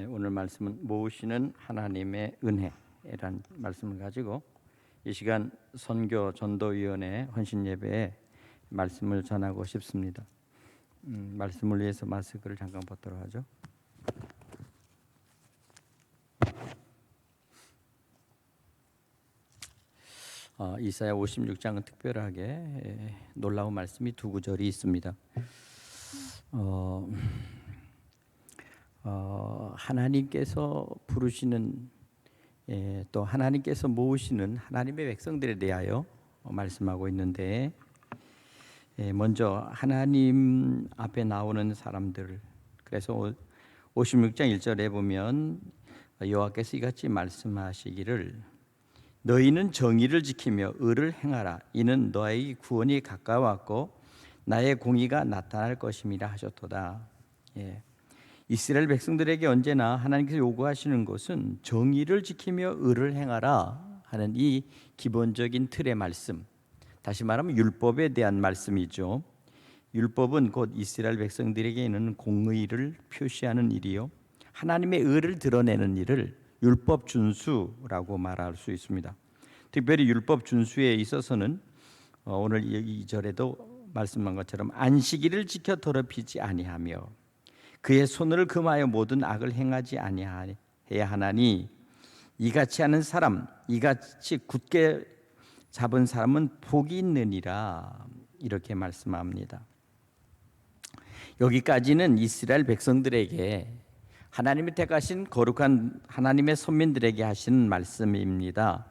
오늘 말씀은 모으시는 하나님의 은혜라는 말씀을 가지고 이 시간 선교 전도위원회 헌신예배에 말씀을 전하고 싶습니다. 말씀을 위해서 마스크를 잠깐 벗도록 하죠. 이사야 56장은 특별하게 놀라운 말씀이 두 구절이 있습니다. 하나님께서 부르시는 또 하나님께서 모으시는 하나님의 백성들에 대하여 말씀하고 있는데, 먼저 하나님 앞에 나오는 사람들, 그래서 56장 1절에 보면 여호와께서 이같이 말씀하시기를 너희는 정의를 지키며 의를 행하라. 이는 너의 구원이 가까웠고 나의 공의가 나타날 것임이라 하셨도다. 이스라엘 백성들에게 언제나 하나님께서 요구하시는 것은 정의를 지키며 의를 행하라 하는 이 기본적인 틀의 말씀, 다시 말하면 율법에 대한 말씀이죠. 율법은 곧 이스라엘 백성들에게 있는 공의를 표시하는 일이요, 하나님의 의를 드러내는 일을 율법 준수라고 말할 수 있습니다. 특별히 율법 준수에 있어서는 오늘 이 절에도 말씀한 것처럼 안식일을 지켜 더럽히지 아니하며 그의 손을 금하여 모든 악을 행하지 아니해야 하나니 이같이 하는 사람, 이같이 굳게 잡은 사람은 복이 있느니라, 이렇게 말씀합니다. 여기까지는 이스라엘 백성들에게 하나님이 택하신 거룩한 하나님의 선민들에게 하시는 말씀입니다.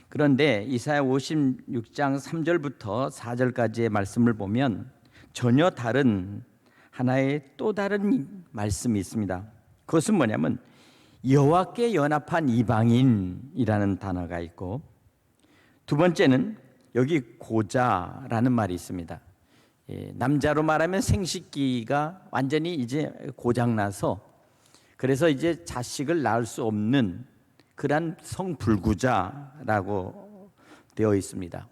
그런데 이사야 56장 3절부터 4절까지의 말씀을 보면 전혀 다른 하나의 또 다른 말씀이 있습니다. 그것은 뭐냐면 여호와께 연합한 이방인이라는 단어가 있고, 두 번째는 여기 고자라는 말이 있습니다. 남자로 말하면 생식기가 완전히 이제 고장나서 그래서 이제 자식을 낳을 수 없는 그러한 성불구자라고 되어 있습니다.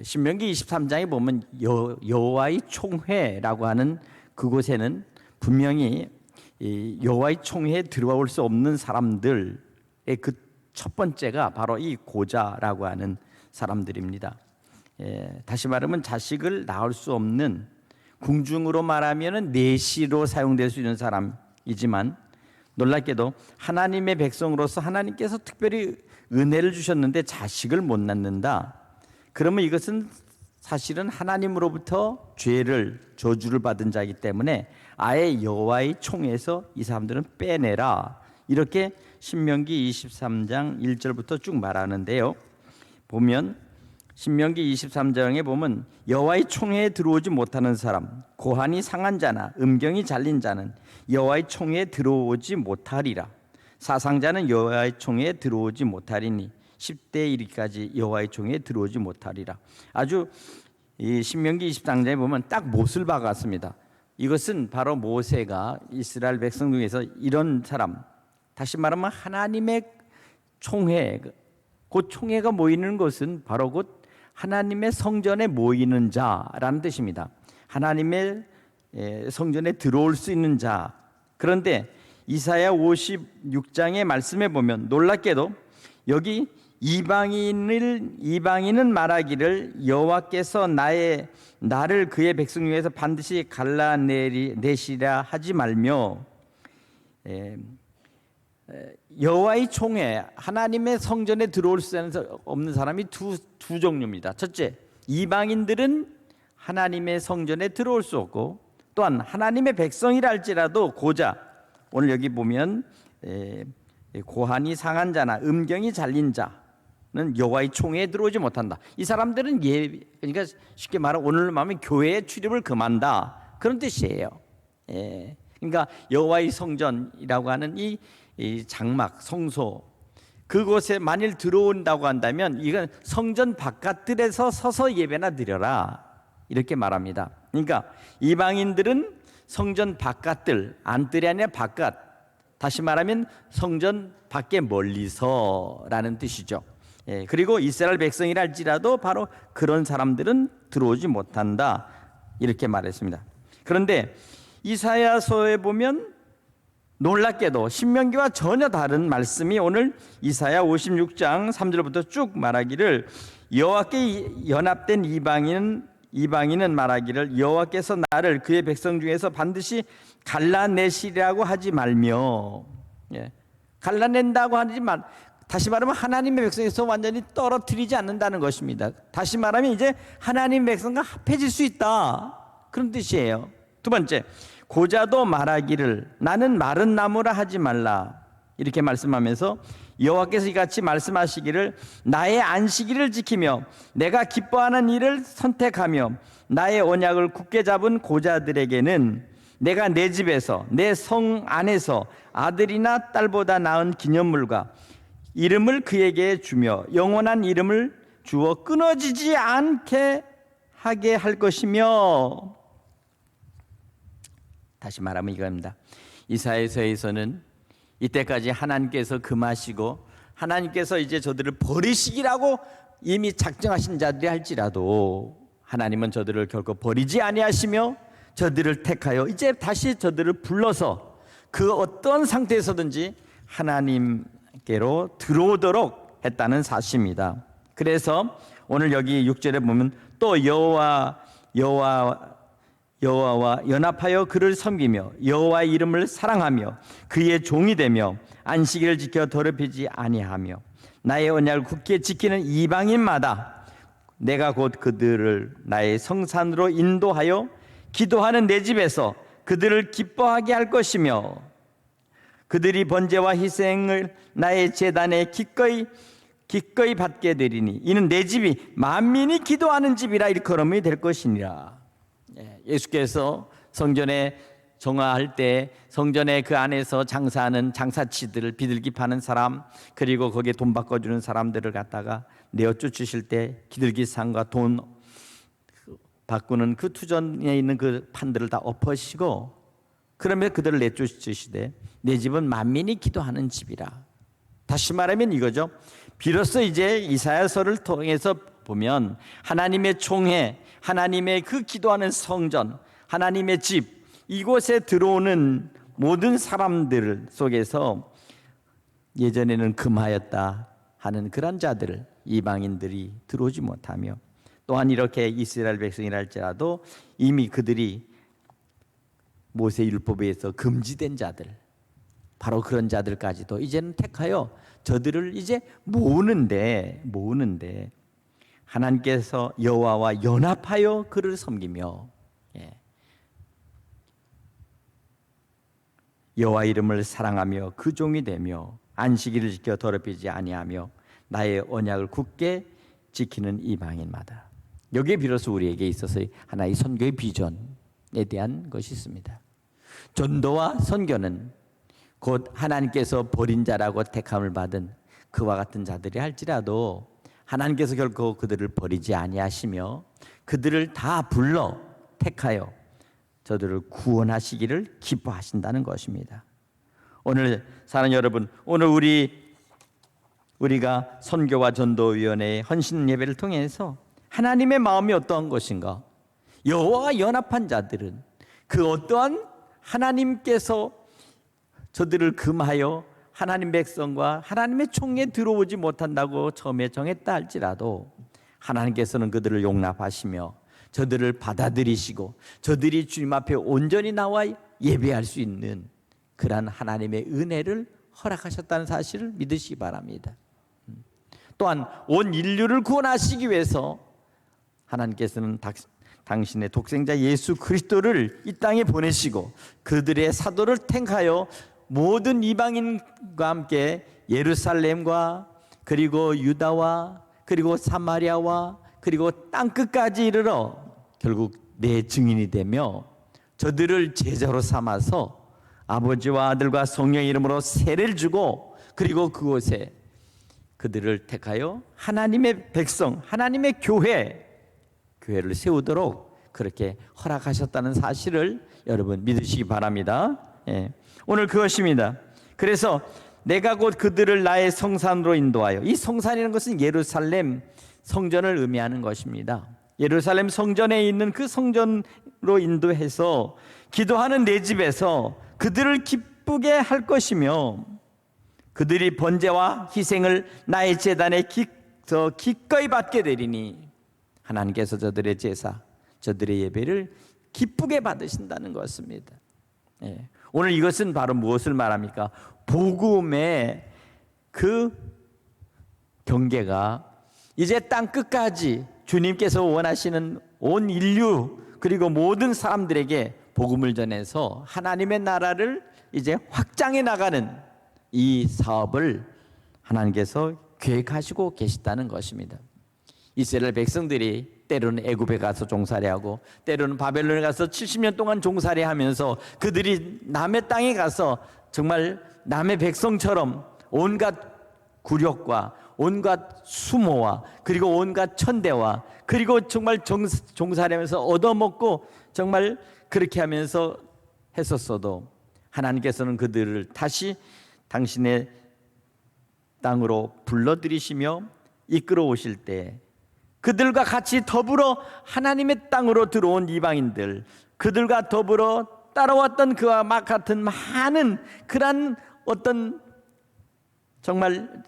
신명기 23장에 보면 여호와의 총회라고 하는 그곳에는 분명히 여호와의 총회에 들어올 수 없는 사람들의 그 첫 번째가 바로 이 고자라고 하는 사람들입니다. 다시 말하면 자식을 낳을 수 없는, 궁중으로 말하면 내시로 사용될 수 있는 사람이지만, 놀랍게도 하나님의 백성으로서 하나님께서 특별히 은혜를 주셨는데 자식을 못 낳는다. 그러면 이것은 사실은 하나님으로부터 죄를, 저주를 받은 자이기 때문에 아예 여호와의 총에서 이 사람들은 빼내라, 이렇게 신명기 23장 1절부터 쭉 말하는데요. 보면 신명기 23장에 보면 여호와의 총회에 들어오지 못하는 사람, 고환이 상한 자나 음경이 잘린 자는 여호와의 총회에 들어오지 못하리라. 사상자는 여호와의 총회에 들어오지 못하리니 10대 1까지 여호와의 총회에 들어오지 못하리라. 아주 이 신명기 23장에 보면 딱 못을 박았습니다. 이것은 바로 모세가 이스라엘 백성 중에서 이런 사람, 다시 말하면 하나님의 총회, 곧 총회가 모이는 것은 바로 곧 하나님의 성전에 모이는 자라는 뜻입니다. 하나님의 성전에 들어올 수 있는 자. 그런데 이사야 56장의 말씀에 보면 놀랍게도 여기 이방인은 말하기를 여호와께서 나를 그의 백성 중에서 반드시 갈라내시라 하지 말며, 여호와의 총회, 하나님의 성전에 들어올 수 없는 사람이 두 종류입니다. 첫째, 이방인들은 하나님의 성전에 들어올 수 없고, 또한 하나님의 백성이라 할지라도 고자, 오늘 여기 보면 고환이 상한 자나 음경이 잘린 자는 여호와의 총회에 들어오지 못한다. 이 사람들은 그러니까 쉽게 말하면 오늘로 말하면 교회에 출입을 금한다, 그런 뜻이에요. 그러니까 여호와의 성전이라고 하는 이 장막, 성소, 그곳에 만일 들어온다고 한다면 이건 성전 바깥들에서 서서 예배나 드려라, 이렇게 말합니다. 그러니까 이방인들은 성전 바깥들, 안뜰이 아니라 바깥, 다시 말하면 성전 밖에 멀리서라는 뜻이죠. 그리고 이스라엘 백성이라 할지라도 바로 그런 사람들은 들어오지 못한다, 이렇게 말했습니다. 그런데 이사야서에 보면 놀랍게도 신명기와 전혀 다른 말씀이 오늘 이사야 56장 3절부터 쭉 말하기를, 여호와께 연합된 이방인은 말하기를 여호와께서 나를 그의 백성 중에서 반드시 갈라내시리라고 하지 말며, 갈라낸다고 하지 말, 다시 말하면 하나님의 백성에서 완전히 떨어뜨리지 않는다는 것입니다. 다시 말하면 이제 하나님의 백성과 합해질 수 있다, 그런 뜻이에요. 두 번째, 고자도 말하기를 나는 마른 나무라 하지 말라, 이렇게 말씀하면서 여호와께서 이같이 말씀하시기를 나의 안식일을 지키며 내가 기뻐하는 일을 선택하며 나의 언약을 굳게 잡은 고자들에게는 내가 내 집에서 내 성 안에서 아들이나 딸보다 나은 기념물과 이름을 그에게 주며 영원한 이름을 주어 끊어지지 않게 하게 할 것이며. 다시 말하면 이겁니다. 이사야서에서는 이때까지 하나님께서 금하시고 하나님께서 이제 저들을 버리시기라고 이미 작정하신 자들이 할지라도 하나님은 저들을 결코 버리지 아니하시며 저들을 택하여 이제 다시 저들을 불러서 그 어떤 상태에서든지 하나님께로 들어오도록 했다는 사실입니다. 그래서 오늘 여기 6절에 보면 또 여호와와 연합하여 그를 섬기며 여호와의 이름을 사랑하며 그의 종이 되며 안식일을 지켜 더럽히지 아니하며 나의 언약을 굳게 지키는 이방인마다 내가 곧 그들을 나의 성산으로 인도하여 기도하는 내 집에서 그들을 기뻐하게 할 것이며 그들이 번제와 희생을 나의 제단에 기꺼이 받게 되리니 이는 내 집이 만민이 기도하는 집이라 일컬음이 될 것이니라. 예수께서 성전에 정화할 때 성전에 그 안에서 장사하는 장사치들을 비둘기 파는 사람, 그리고 거기에 돈 바꿔주는 사람들을 갖다가 내어 쫓으실 때 기둘기상과 돈 바꾸는 그 투전에 있는 그 판들을 다 엎으시고 그러면 그들을 내쫓으시되 내 집은 만민이 기도하는 집이라. 다시 말하면 이거죠. 비로소 이제 이사야서를 통해서 보면 하나님의 총회, 하나님의 그 기도하는 성전, 하나님의 집, 이곳에 들어오는 모든 사람들 속에서 예전에는 금하였다 하는 그런 자들을 이방인들이 들어오지 못하며 또한 이렇게 이스라엘 백성이라 할지라도 이미 그들이 모세 율법에 의해서 금지된 자들, 바로 그런 자들까지도 이제는 택하여 저들을 이제 모으는데 하나님께서 여호와와 연합하여 그를 섬기며 여호와 이름을 사랑하며 그 종이 되며 안식일을 지켜 더럽히지 아니하며 나의 언약을 굳게 지키는 이방인마다. 여기에 비로소 우리에게 있어서 하나의 선교의 비전에 대한 것이 있습니다. 전도와 선교는 곧 하나님께서 버린 자라고 택함을 받은 그와 같은 자들이 할지라도 하나님께서 결코 그들을 버리지 아니하시며 그들을 다 불러 택하여 저들을 구원하시기를 기뻐하신다는 것입니다. 오늘 사는 여러분, 오늘 우리가 선교와 전도위원회의 헌신 예배를 통해서 하나님의 마음이 어떠한 것인가, 여호와와 연합한 자들은 그 어떠한 하나님께서 저들을 금하여 하나님 백성과 하나님의 총에 들어오지 못한다고 처음에 정했다 할지라도 하나님께서는 그들을 용납하시며 저들을 받아들이시고 저들이 주님 앞에 온전히 나와 예배할 수 있는 그러한 하나님의 은혜를 허락하셨다는 사실을 믿으시기 바랍니다. 또한 온 인류를 구원하시기 위해서 하나님께서는 당신의 독생자 예수 그리스도를 이 땅에 보내시고 그들의 사도를 택하여 모든 이방인과 함께 예루살렘과 그리고 유다와 그리고 사마리아와 그리고 땅끝까지 이르러 결국 내 증인이 되며 저들을 제자로 삼아서 아버지와 아들과 성령의 이름으로 세례를 주고 그리고 그곳에 그들을 택하여 하나님의 백성, 하나님의 교회를 세우도록 그렇게 허락하셨다는 사실을 여러분 믿으시기 바랍니다. 오늘 그것입니다. 그래서 내가 곧 그들을 나의 성산으로 인도하여, 이 성산이라는 것은 예루살렘 성전을 의미하는 것입니다. 예루살렘 성전에 있는 그 성전으로 인도해서 기도하는 내 집에서 그들을 기쁘게 할 것이며 그들이 번제와 희생을 나의 제단에 더 기꺼이 받게 되리니 하나님께서 저들의 제사, 저들의 예배를 기쁘게 받으신다는 것입니다. 예. 오늘 이것은 바로 무엇을 말합니까? 복음의 그 경계가 이제 땅 끝까지 주님께서 원하시는 온 인류 그리고 모든 사람들에게 복음을 전해서 하나님의 나라를 이제 확장해 나가는 이 사업을 하나님께서 계획하시고 계시다는 것입니다. 이스라엘 백성들이 때로는 애굽에 가서 종살이하고 때로는 바벨론에 가서 70년 동안 종살이하면서 그들이 남의 땅에 가서 정말 남의 백성처럼 온갖 굴욕과 온갖 수모와 그리고 온갖 천대와 그리고 정말 종살이하면서 얻어먹고 정말 그렇게 하면서 했었어도 하나님께서는 그들을 다시 당신의 땅으로 불러들이시며 이끌어 오실 때 그들과 같이 더불어 하나님의 땅으로 들어온 이방인들, 그들과 더불어 따라왔던 그와 같은 많은 그런 어떤 정말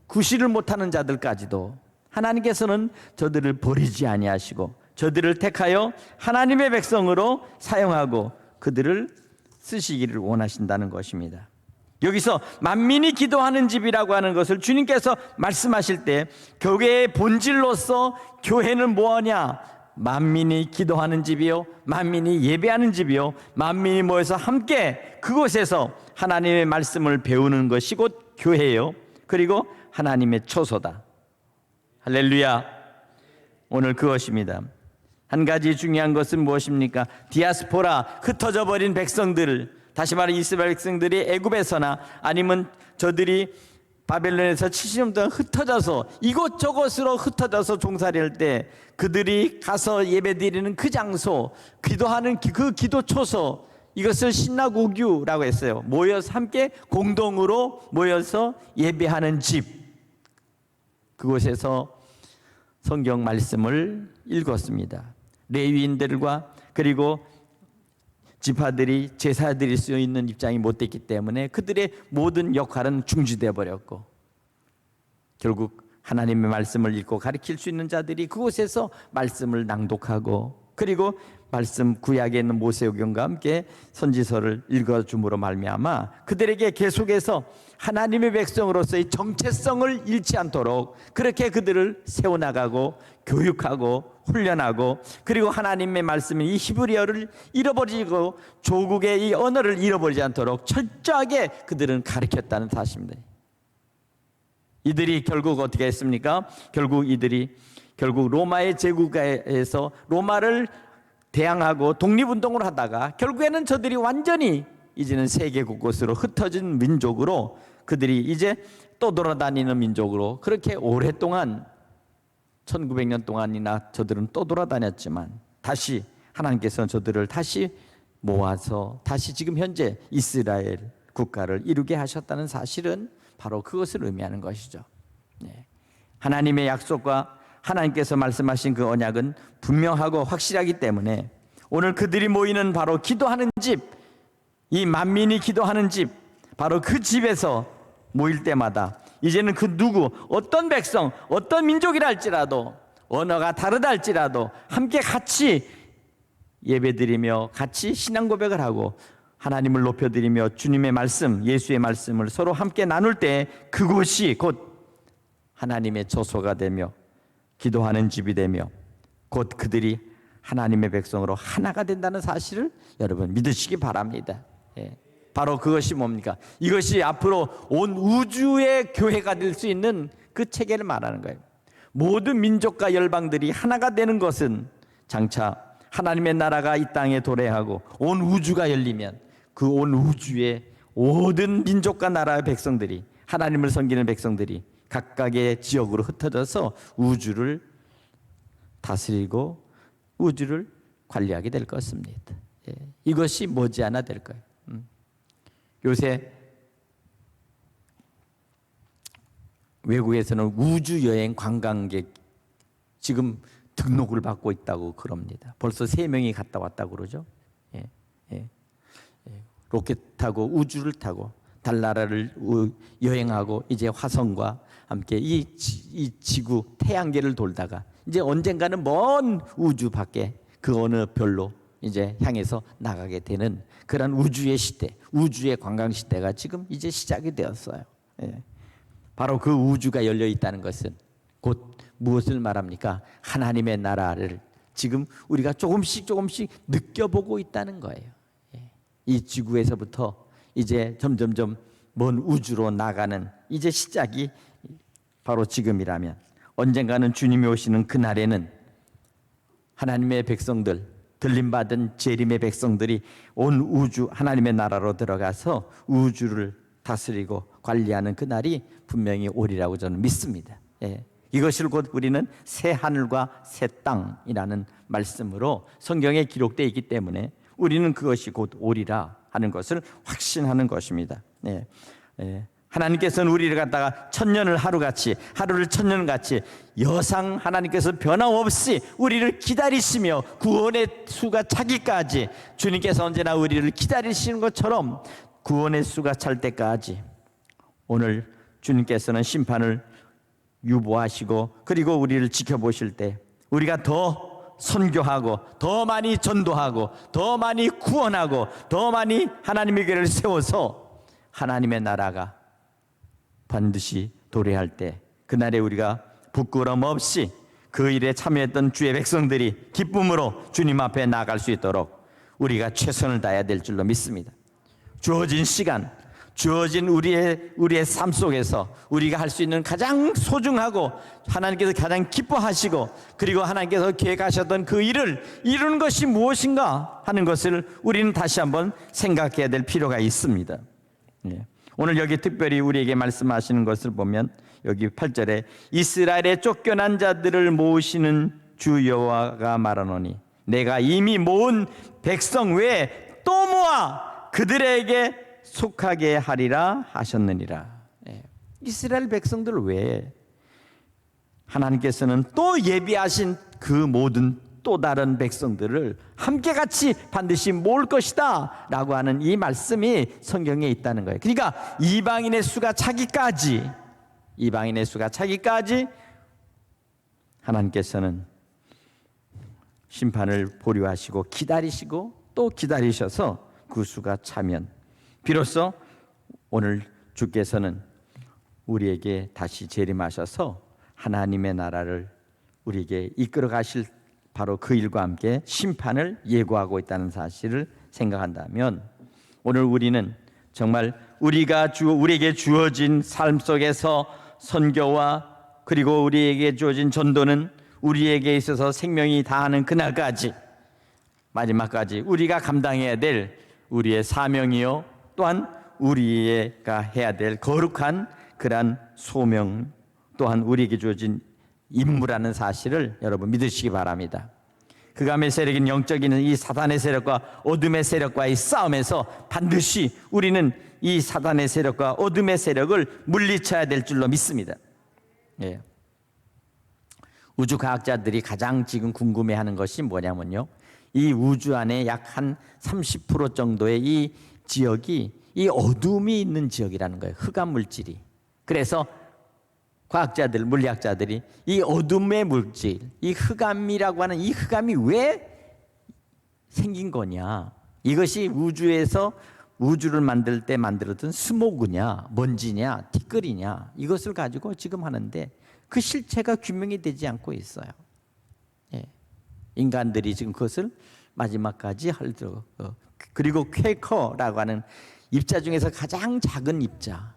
구실을 못하는 자들까지도 하나님께서는 저들을 버리지 아니하시고 저들을 택하여 하나님의 백성으로 사용하고 그들을 쓰시기를 원하신다는 것입니다. 여기서 만민이 기도하는 집이라고 하는 것을 주님께서 말씀하실 때 교회의 본질로서 교회는 뭐하냐? 만민이 기도하는 집이요, 만민이 예배하는 집이요, 만민이 모여서 함께 그곳에서 하나님의 말씀을 배우는 것이 곧 교회예요. 그리고 하나님의 처소다. 할렐루야. 오늘 그것입니다. 한 가지 중요한 것은 무엇입니까? 디아스포라, 흩어져 버린 백성들을, 다시 말해 이스라엘 백성들이 애굽에서나 아니면 저들이 바벨론에서 70년 동안 흩어져서 이곳저곳으로 흩어져서 종살이할 때 그들이 가서 예배드리는 그 장소, 기도하는 그 기도 초소, 이것을 신나고규라고 했어요. 모여서 함께 공동으로 모여서 예배하는 집, 그곳에서 성경 말씀을 읽었습니다. 레위인들과 그리고 지파들이 제사 드릴 수 있는 입장이 못 됐기 때문에 그들의 모든 역할은 중지되어 버렸고 결국 하나님의 말씀을 읽고 가르칠 수 있는 자들이 그곳에서 말씀을 낭독하고 그리고 말씀 구약에 있는 모세오경과 함께 선지서를 읽어줌으로 말미암아 그들에게 계속해서 하나님의 백성으로서의 정체성을 잃지 않도록 그렇게 그들을 세워나가고 교육하고 훈련하고 그리고 하나님의 말씀인 이 히브리어를 잃어버리고 조국의 이 언어를 잃어버리지 않도록 철저하게 그들은 가르쳤다는 사실입니다. 이들이 결국 어떻게 했습니까? 결국 로마의 제국에서 로마를 대항하고 독립운동을 하다가 결국에는 저들이 완전히 이제는 세계 곳곳으로 흩어진 민족으로 그들이 이제 또 돌아다니는 민족으로 그렇게 오랫동안 1900년 동안이나 저들은 또 돌아다녔지만 다시 하나님께서는 저들을 다시 모아서 다시 지금 현재 이스라엘 국가를 이루게 하셨다는 사실은 바로 그것을 의미하는 것이죠. 하나님의 약속과 하나님께서 말씀하신 그 언약은 분명하고 확실하기 때문에 오늘 그들이 모이는 바로 기도하는 집, 이 만민이 기도하는 집, 바로 그 집에서 모일 때마다 이제는 그 누구, 어떤 백성, 어떤 민족이라 할지라도 언어가 다르다 할지라도 함께 같이 예배드리며 같이 신앙 고백을 하고 하나님을 높여드리며 주님의 말씀, 예수의 말씀을 서로 함께 나눌 때 그곳이 곧 하나님의 처소가 되며 기도하는 집이 되며 곧 그들이 하나님의 백성으로 하나가 된다는 사실을 여러분 믿으시기 바랍니다. 바로 그것이 뭡니까? 이것이 앞으로 온 우주의 교회가 될 수 있는 그 체계를 말하는 거예요. 모든 민족과 열방들이 하나가 되는 것은 장차 하나님의 나라가 이 땅에 도래하고 온 우주가 열리면 그 온 우주의 모든 민족과 나라의 백성들이 하나님을 섬기는 백성들이 각각의 지역으로 흩어져서 우주를 다스리고 우주를 관리하게 될 것입니다. 이것이 머지않아 될 거예요. 요새 외국에서는 우주여행 관광객 지금 등록을 받고 있다고 그럽니다. 벌써 3명이 갔다 왔다고 그러죠. 로켓 타고 우주를 타고 달나라를 여행하고 이제 화성과 함께 이 지구 태양계를 돌다가 이제 언젠가는 먼 우주 밖에 그 어느 별로 이제 향해서 나가게 되는 그런 우주의 시대, 우주의 관광 시대가 지금 이제 시작이 되었어요. 예. 바로 그 우주가 열려 있다는 것은 곧 무엇을 말합니까? 하나님의 나라를 지금 우리가 조금씩 느껴보고 있다는 거예요. 예. 이 지구에서부터 이제 점점점 먼 우주로 나가는 이제 시작이 바로 지금이라면 언젠가는 주님이 오시는 그날에는 하나님의 백성들, 들림받은 재림의 백성들이 온 우주 하나님의 나라로 들어가서 우주를 다스리고 관리하는 그날이 분명히 오리라고 저는 믿습니다. 예. 이것을 곧 우리는 새 하늘과 새 땅이라는 말씀으로 성경에 기록되어 있기 때문에 우리는 그것이 곧 오리라 하는 것을 확신하는 것입니다. 예. 예. 하나님께서는 우리를 갖다가 천년을 하루를 천년같이 여상 하나님께서 변함없이 우리를 기다리시며 구원의 수가 차기까지 주님께서 언제나 우리를 기다리시는 것처럼 구원의 수가 찰 때까지 오늘 주님께서는 심판을 유보하시고 그리고 우리를 지켜보실 때 우리가 더 선교하고 더 많이 전도하고 더 많이 구원하고 더 많이 하나님의 교회를 세워서 하나님의 나라가 반드시 도래할 때 그날에 우리가 부끄러움 없이 그 일에 참여했던 주의 백성들이 기쁨으로 주님 앞에 나아갈 수 있도록 우리가 최선을 다해야 될 줄로 믿습니다. 주어진 시간, 주어진 우리의 삶 속에서 우리가 할 수 있는 가장 소중하고 하나님께서 가장 기뻐하시고 그리고 하나님께서 계획하셨던 그 일을 이루는 것이 무엇인가 하는 것을 우리는 다시 한번 생각해야 될 필요가 있습니다. 예. 오늘 여기 특별히 우리에게 말씀하시는 것을 보면 여기 8절에 이스라엘의 쫓겨난 자들을 모으시는 주 여호와가 말하노니 내가 이미 모은 백성 외에 또 모아 그들에게 속하게 하리라 하셨느니라. 예. 이스라엘 백성들 외에 하나님께서는 또 예비하신 그 모든 또 다른 백성들을 함께 같이 반드시 모을 것이다 라고 하는 이 말씀이 성경에 있다는 거예요. 그러니까 이방인의 수가 차기까지 하나님께서는 심판을 보류하시고 기다리시고 또 기다리셔서 그 수가 차면 비로소 오늘 주께서는 우리에게 다시 재림하셔서 하나님의 나라를 우리에게 이끌어 가실 바로 그 일과 함께 심판을 예고하고 있다는 사실을 생각한다면 오늘 우리는 정말 우리에게 주어진 삶 속에서 선교와 그리고 우리에게 주어진 전도는 우리에게 있어서 생명이 다하는 그날까지 마지막까지 우리가 감당해야 될 우리의 사명이요 또한 우리가 해야 될 거룩한 그러한 소명 또한 우리에게 주어진 임무라는 사실을 여러분 믿으시기 바랍니다. 그감의 세력인 영적인 이 사단의 세력과 어둠의 세력과의 싸움에서 반드시 우리는 이 사단의 세력과 어둠의 세력을 물리쳐야 될 줄로 믿습니다. 예. 우주 과학자들이 가장 지금 궁금해하는 것이 뭐냐면요, 이 우주 안에 약 한 30% 정도의 이 지역이 이 어둠이 있는 지역이라는 거예요. 흑암 물질이. 그래서 과학자들, 물리학자들이 이 어둠의 물질, 이 흑암이라고 하는 이 흑암이 왜 생긴 거냐, 이것이 우주에서 우주를 만들 때 만들었던 스모그냐, 먼지냐, 티끌이냐, 이것을 가지고 지금 하는데 그 실체가 규명이 되지 않고 있어요. 예. 인간들이 지금 그것을 마지막까지 하도록 그리고 퀘커라고 하는 입자 중에서 가장 작은 입자,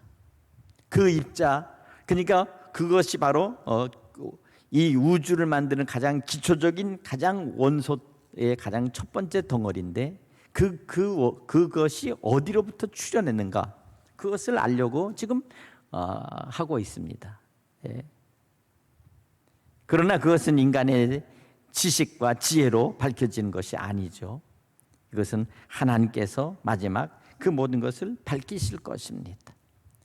그 입자, 그러니까 그것이 바로 이 우주를 만드는 가장 기초적인 가장 원소의 가장 첫 번째 덩어리인데 그것이 어디로부터 출현했는가, 그것을 알려고 지금 하고 있습니다. 예. 그러나 그것은 인간의 지식과 지혜로 밝혀지는 것이 아니죠. 이것은 하나님께서 마지막 그 모든 것을 밝히실 것입니다.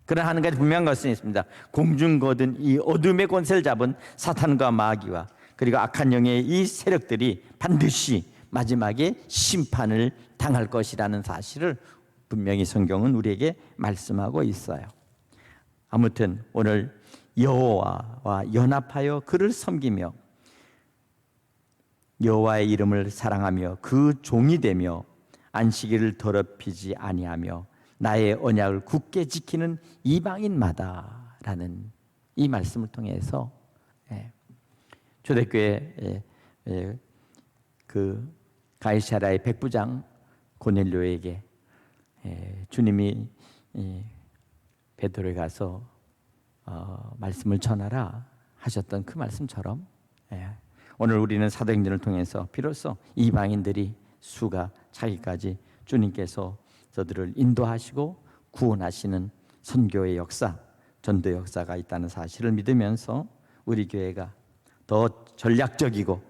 그러나 한 가지 분명한 것은 있습니다. 공중 거둔 이 어둠의 권세를 잡은 사탄과 마귀와 그리고 악한 영의 이 세력들이 반드시 마지막에 심판을 당할 것이라는 사실을 분명히 성경은 우리에게 말씀하고 있어요. 아무튼 오늘 여호와와 연합하여 그를 섬기며 여호와의 이름을 사랑하며 그 종이 되며 안식일을 더럽히지 아니하며 나의 언약을 굳게 지키는 이방인마다라는 이 말씀을 통해서 초대교회 그 가이사랴의 백부장 고넬료에게 주님이 베드로에 가서 말씀을 전하라 하셨던 그 말씀처럼 오늘 우리는 사도행전을 통해서 비로소 이방인들이 수가 차기까지 주님께서 저들을 인도하시고 구원하시는 선교의 역사, 전도 역사가 있다는 사실을 믿으면서 우리 교회가 더 전략적이고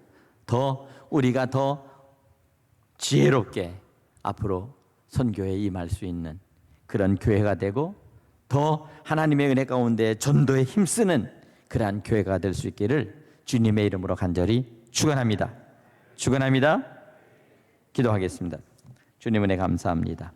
우리가 더 지혜롭게 앞으로 선교에 임할 수 있는 그런 교회가 되고 더 하나님의 은혜 가운데 전도에 힘쓰는 그러한 교회가 될 수 있기를 주님의 이름으로 간절히 축원합니다. 기도하겠습니다. 주님 은혜 감사합니다.